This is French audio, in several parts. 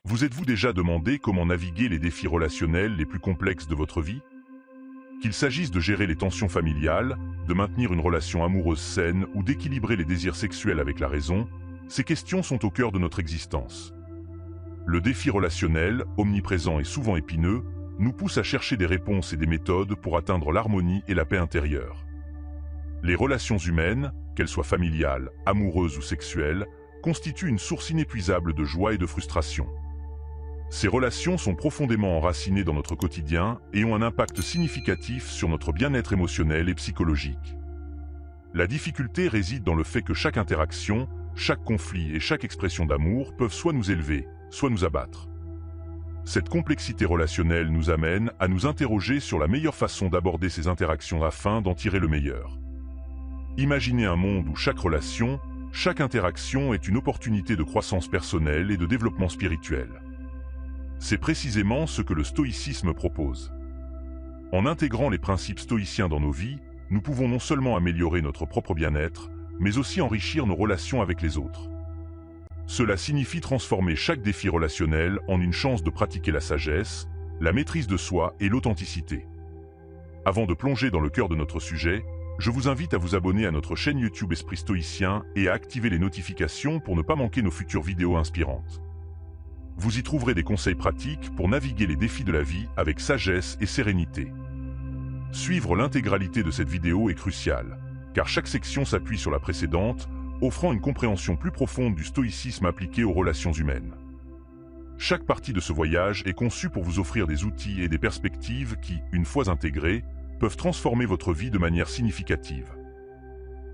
Vous êtes-vous déjà demandé comment naviguer les défis relationnels les plus complexes de votre vie? Qu'il s'agisse de gérer les tensions familiales, de maintenir une relation amoureuse saine ou d'équilibrer les désirs sexuels avec la raison, ces questions sont au cœur de notre existence. Le défi relationnel, omniprésent et souvent épineux, nous pousse à chercher des réponses et des méthodes pour atteindre l'harmonie et la paix intérieure. Les relations humaines, qu'elles soient familiales, amoureuses ou sexuelles, constituent une source inépuisable de joie et de frustration. Ces relations sont profondément enracinées dans notre quotidien et ont un impact significatif sur notre bien-être émotionnel et psychologique. La difficulté réside dans le fait que chaque interaction, chaque conflit et chaque expression d'amour peuvent soit nous élever, soit nous abattre. Cette complexité relationnelle nous amène à nous interroger sur la meilleure façon d'aborder ces interactions afin d'en tirer le meilleur. Imaginez un monde où chaque relation, chaque interaction est une opportunité de croissance personnelle et de développement spirituel. C'est précisément ce que le stoïcisme propose. En intégrant les principes stoïciens dans nos vies, nous pouvons non seulement améliorer notre propre bien-être, mais aussi enrichir nos relations avec les autres. Cela signifie transformer chaque défi relationnel en une chance de pratiquer la sagesse, la maîtrise de soi et l'authenticité. Avant de plonger dans le cœur de notre sujet, je vous invite à vous abonner à notre chaîne YouTube Esprit Stoïcien et à activer les notifications pour ne pas manquer nos futures vidéos inspirantes. Vous y trouverez des conseils pratiques pour naviguer les défis de la vie avec sagesse et sérénité. Suivre l'intégralité de cette vidéo est crucial, car chaque section s'appuie sur la précédente, offrant une compréhension plus profonde du stoïcisme appliqué aux relations humaines. Chaque partie de ce voyage est conçue pour vous offrir des outils et des perspectives qui, une fois intégrés, peuvent transformer votre vie de manière significative.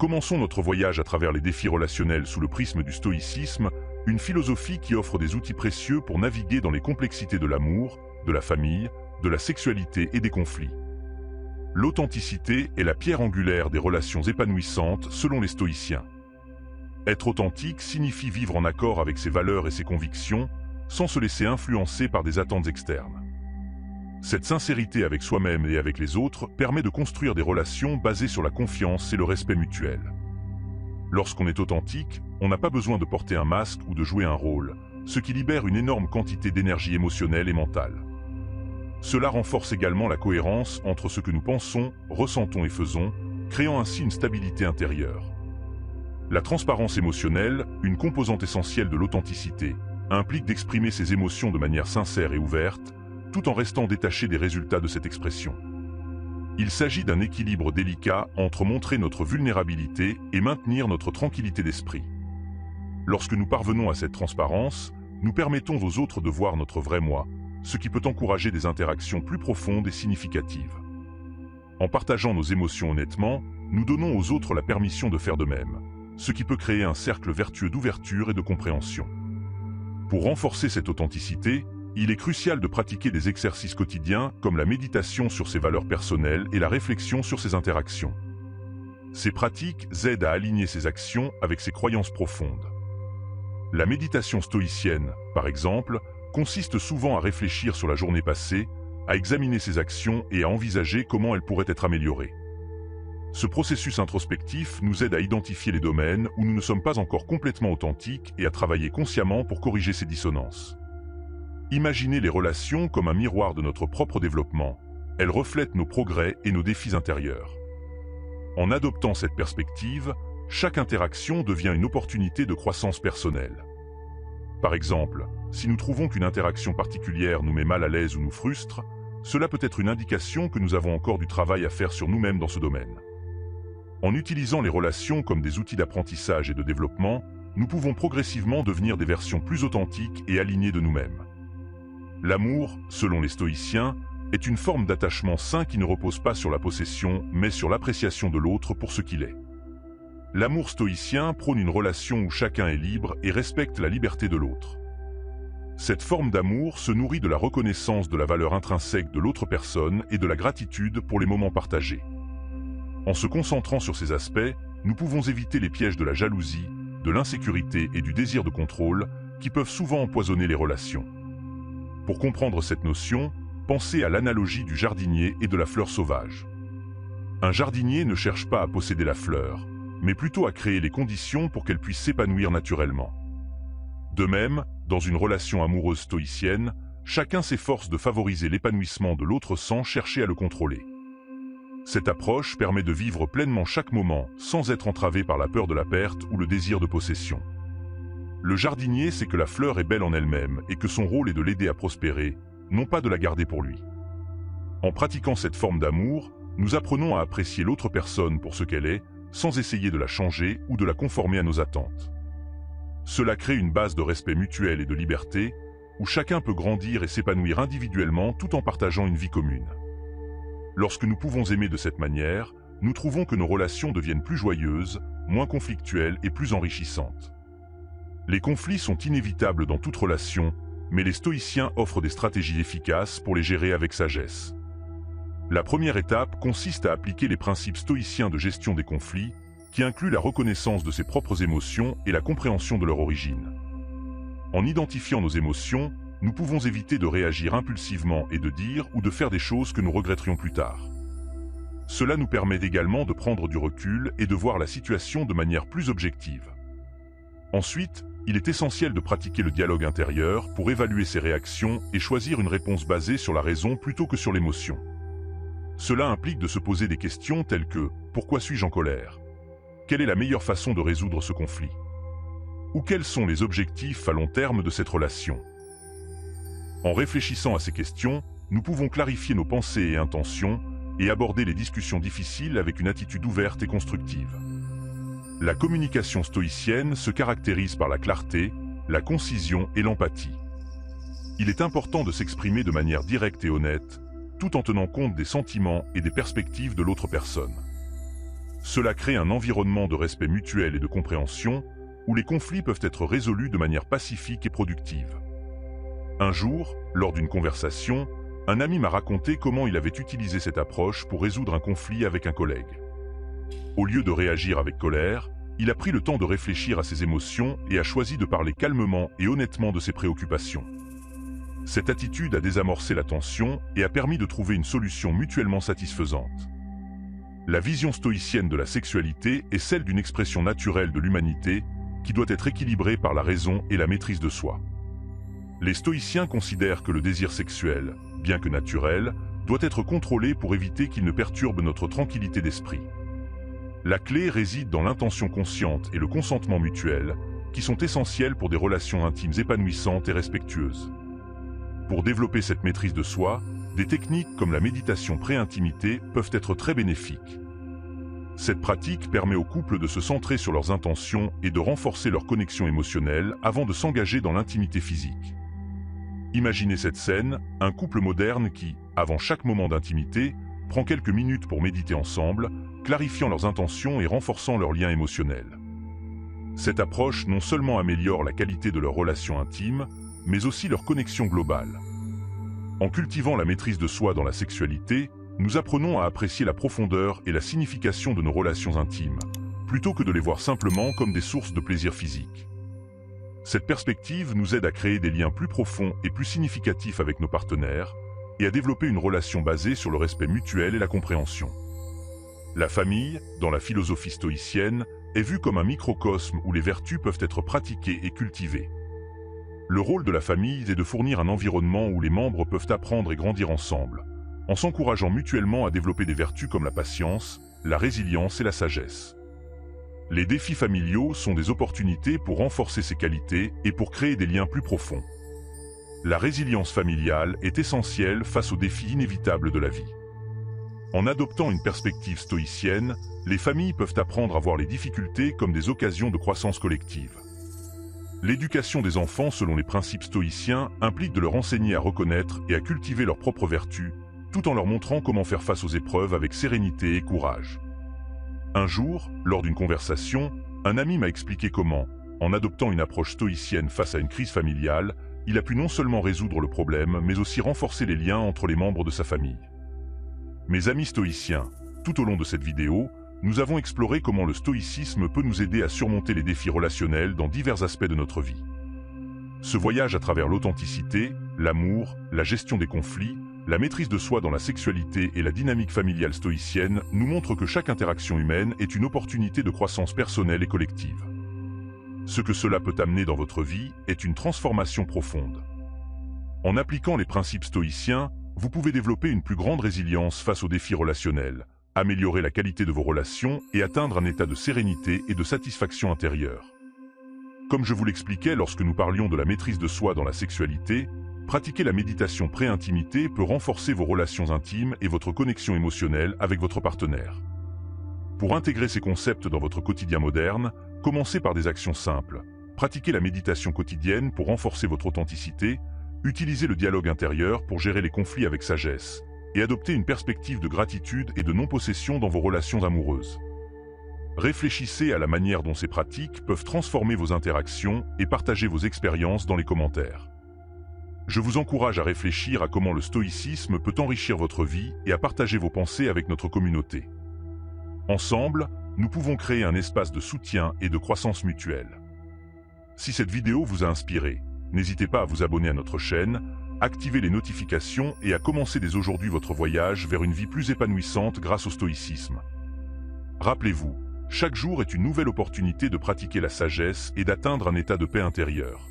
Commençons notre voyage à travers les défis relationnels sous le prisme du stoïcisme, une philosophie qui offre des outils précieux pour naviguer dans les complexités de l'amour, de la famille, de la sexualité et des conflits. L'authenticité est la pierre angulaire des relations épanouissantes selon les stoïciens. Être authentique signifie vivre en accord avec ses valeurs et ses convictions, sans se laisser influencer par des attentes externes. Cette sincérité avec soi-même et avec les autres permet de construire des relations basées sur la confiance et le respect mutuel. Lorsqu'on est authentique, on n'a pas besoin de porter un masque ou de jouer un rôle, ce qui libère une énorme quantité d'énergie émotionnelle et mentale. Cela renforce également la cohérence entre ce que nous pensons, ressentons et faisons, créant ainsi une stabilité intérieure. La transparence émotionnelle, une composante essentielle de l'authenticité, implique d'exprimer ses émotions de manière sincère et ouverte, tout en restant détaché des résultats de cette expression. Il s'agit d'un équilibre délicat entre montrer notre vulnérabilité et maintenir notre tranquillité d'esprit. Lorsque nous parvenons à cette transparence, nous permettons aux autres de voir notre vrai moi, ce qui peut encourager des interactions plus profondes et significatives. En partageant nos émotions honnêtement, nous donnons aux autres la permission de faire de même, ce qui peut créer un cercle vertueux d'ouverture et de compréhension. Pour renforcer cette authenticité, il est crucial de pratiquer des exercices quotidiens comme la méditation sur ses valeurs personnelles et la réflexion sur ses interactions. Ces pratiques aident à aligner ses actions avec ses croyances profondes. La méditation stoïcienne, par exemple, consiste souvent à réfléchir sur la journée passée, à examiner ses actions et à envisager comment elles pourraient être améliorées. Ce processus introspectif nous aide à identifier les domaines où nous ne sommes pas encore complètement authentiques et à travailler consciemment pour corriger ces dissonances. Imaginez les relations comme un miroir de notre propre développement. Elles reflètent nos progrès et nos défis intérieurs. En adoptant cette perspective, chaque interaction devient une opportunité de croissance personnelle. Par exemple, si nous trouvons qu'une interaction particulière nous met mal à l'aise ou nous frustre, cela peut être une indication que nous avons encore du travail à faire sur nous-mêmes dans ce domaine. En utilisant les relations comme des outils d'apprentissage et de développement, nous pouvons progressivement devenir des versions plus authentiques et alignées de nous-mêmes. L'amour, selon les stoïciens, est une forme d'attachement sain qui ne repose pas sur la possession, mais sur l'appréciation de l'autre pour ce qu'il est. L'amour stoïcien prône une relation où chacun est libre et respecte la liberté de l'autre. Cette forme d'amour se nourrit de la reconnaissance de la valeur intrinsèque de l'autre personne et de la gratitude pour les moments partagés. En se concentrant sur ces aspects, nous pouvons éviter les pièges de la jalousie, de l'insécurité et du désir de contrôle qui peuvent souvent empoisonner les relations. Pour comprendre cette notion, pensez à l'analogie du jardinier et de la fleur sauvage. Un jardinier ne cherche pas à posséder la fleur, mais plutôt à créer les conditions pour qu'elle puisse s'épanouir naturellement. De même, dans une relation amoureuse stoïcienne, chacun s'efforce de favoriser l'épanouissement de l'autre sans chercher à le contrôler. Cette approche permet de vivre pleinement chaque moment sans être entravé par la peur de la perte ou le désir de possession. Le jardinier sait que la fleur est belle en elle-même et que son rôle est de l'aider à prospérer, non pas de la garder pour lui. En pratiquant cette forme d'amour, nous apprenons à apprécier l'autre personne pour ce qu'elle est, sans essayer de la changer ou de la conformer à nos attentes. Cela crée une base de respect mutuel et de liberté, où chacun peut grandir et s'épanouir individuellement tout en partageant une vie commune. Lorsque nous pouvons aimer de cette manière, nous trouvons que nos relations deviennent plus joyeuses, moins conflictuelles et plus enrichissantes. Les conflits sont inévitables dans toute relation, mais les stoïciens offrent des stratégies efficaces pour les gérer avec sagesse. La première étape consiste à appliquer les principes stoïciens de gestion des conflits, qui incluent la reconnaissance de ses propres émotions et la compréhension de leur origine. En identifiant nos émotions, nous pouvons éviter de réagir impulsivement et de dire ou de faire des choses que nous regretterions plus tard. Cela nous permet également de prendre du recul et de voir la situation de manière plus objective. Ensuite, il est essentiel de pratiquer le dialogue intérieur pour évaluer ses réactions et choisir une réponse basée sur la raison plutôt que sur l'émotion. Cela implique de se poser des questions telles que « Pourquoi suis-je en colère ? Quelle est la meilleure façon de résoudre ce conflit ? Ou quels sont les objectifs à long terme de cette relation ?» En réfléchissant à ces questions, nous pouvons clarifier nos pensées et intentions et aborder les discussions difficiles avec une attitude ouverte et constructive. La communication stoïcienne se caractérise par la clarté, la concision et l'empathie. Il est important de s'exprimer de manière directe et honnête, tout en tenant compte des sentiments et des perspectives de l'autre personne. Cela crée un environnement de respect mutuel et de compréhension, où les conflits peuvent être résolus de manière pacifique et productive. Un jour, lors d'une conversation, un ami m'a raconté comment il avait utilisé cette approche pour résoudre un conflit avec un collègue. Au lieu de réagir avec colère, il a pris le temps de réfléchir à ses émotions et a choisi de parler calmement et honnêtement de ses préoccupations. Cette attitude a désamorcé la tension et a permis de trouver une solution mutuellement satisfaisante. La vision stoïcienne de la sexualité est celle d'une expression naturelle de l'humanité qui doit être équilibrée par la raison et la maîtrise de soi. Les stoïciens considèrent que le désir sexuel, bien que naturel, doit être contrôlé pour éviter qu'il ne perturbe notre tranquillité d'esprit. La clé réside dans l'intention consciente et le consentement mutuel, qui sont essentiels pour des relations intimes épanouissantes et respectueuses. Pour développer cette maîtrise de soi, des techniques comme la méditation pré-intimité peuvent être très bénéfiques. Cette pratique permet aux couples de se centrer sur leurs intentions et de renforcer leur connexion émotionnelle avant de s'engager dans l'intimité physique. Imaginez cette scène, un couple moderne qui, avant chaque moment d'intimité, prend quelques minutes pour méditer ensemble, clarifiant leurs intentions et renforçant leurs liens émotionnels. Cette approche non seulement améliore la qualité de leur relation intime, mais aussi leur connexion globale. En cultivant la maîtrise de soi dans la sexualité, nous apprenons à apprécier la profondeur et la signification de nos relations intimes, plutôt que de les voir simplement comme des sources de plaisir physique. Cette perspective nous aide à créer des liens plus profonds et plus significatifs avec nos partenaires et à développer une relation basée sur le respect mutuel et la compréhension. La famille, dans la philosophie stoïcienne, est vue comme un microcosme où les vertus peuvent être pratiquées et cultivées. Le rôle de la famille est de fournir un environnement où les membres peuvent apprendre et grandir ensemble, en s'encourageant mutuellement à développer des vertus comme la patience, la résilience et la sagesse. Les défis familiaux sont des opportunités pour renforcer ces qualités et pour créer des liens plus profonds. La résilience familiale est essentielle face aux défis inévitables de la vie. En adoptant une perspective stoïcienne, les familles peuvent apprendre à voir les difficultés comme des occasions de croissance collective. L'éducation des enfants selon les principes stoïciens implique de leur enseigner à reconnaître et à cultiver leurs propres vertus, tout en leur montrant comment faire face aux épreuves avec sérénité et courage. Un jour, lors d'une conversation, un ami m'a expliqué comment, en adoptant une approche stoïcienne face à une crise familiale, il a pu non seulement résoudre le problème, mais aussi renforcer les liens entre les membres de sa famille. Mes amis stoïciens, tout au long de cette vidéo, nous avons exploré comment le stoïcisme peut nous aider à surmonter les défis relationnels dans divers aspects de notre vie. Ce voyage à travers l'authenticité, l'amour, la gestion des conflits, la maîtrise de soi dans la sexualité et la dynamique familiale stoïcienne nous montre que chaque interaction humaine est une opportunité de croissance personnelle et collective. Ce que cela peut amener dans votre vie est une transformation profonde. En appliquant les principes stoïciens, vous pouvez développer une plus grande résilience face aux défis relationnels, améliorer la qualité de vos relations et atteindre un état de sérénité et de satisfaction intérieure. Comme je vous l'expliquais lorsque nous parlions de la maîtrise de soi dans la sexualité, pratiquer la méditation pré-intimité peut renforcer vos relations intimes et votre connexion émotionnelle avec votre partenaire. Pour intégrer ces concepts dans votre quotidien moderne, commencez par des actions simples. Pratiquez la méditation quotidienne pour renforcer votre authenticité, utilisez le dialogue intérieur pour gérer les conflits avec sagesse, et adoptez une perspective de gratitude et de non-possession dans vos relations amoureuses. Réfléchissez à la manière dont ces pratiques peuvent transformer vos interactions et partagez vos expériences dans les commentaires. Je vous encourage à réfléchir à comment le stoïcisme peut enrichir votre vie et à partager vos pensées avec notre communauté. Ensemble, nous pouvons créer un espace de soutien et de croissance mutuelle. Si cette vidéo vous a inspiré, n'hésitez pas à vous abonner à notre chaîne, activer les notifications et à commencer dès aujourd'hui votre voyage vers une vie plus épanouissante grâce au stoïcisme. Rappelez-vous, chaque jour est une nouvelle opportunité de pratiquer la sagesse et d'atteindre un état de paix intérieure.